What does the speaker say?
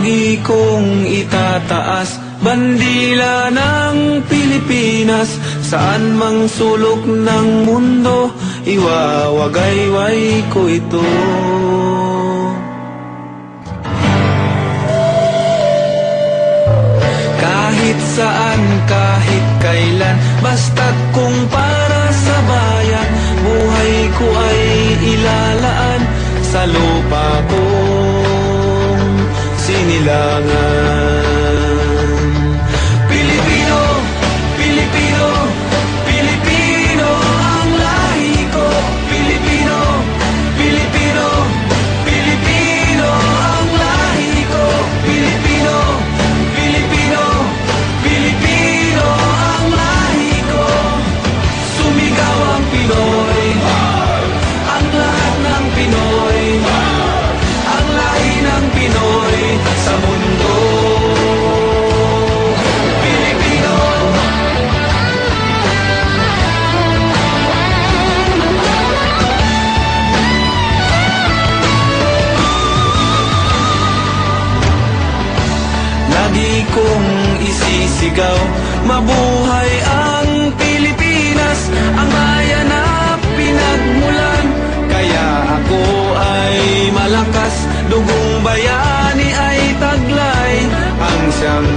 Lagi kong itataas bandila ng Pilipinas, saan mang sulok ng mundo, iwawagayway ko ito. Kahit saan, kahit kailan, basta't kung para sa bayan, buhay ko ay ilalaan sa lupa kong sinilangan. Pilipino, Pilipino, Pilipino ang lahi ko. Pilipino, Pilipino, Pilipino ang lahi ko. Pilipino, Pilipino, Pilipino ang lahi ko. Sumigaw ang Pinoy, ang lahat ng Pinoy, ang lahi ng Pinoy sa mundo. Pilipino. Lagi kong isisigaw, mabuhay ang Pilipinas, ang bayan na pinagmulan. Kaya ako ay malakas, dugong bayani ay taglay, ang siyang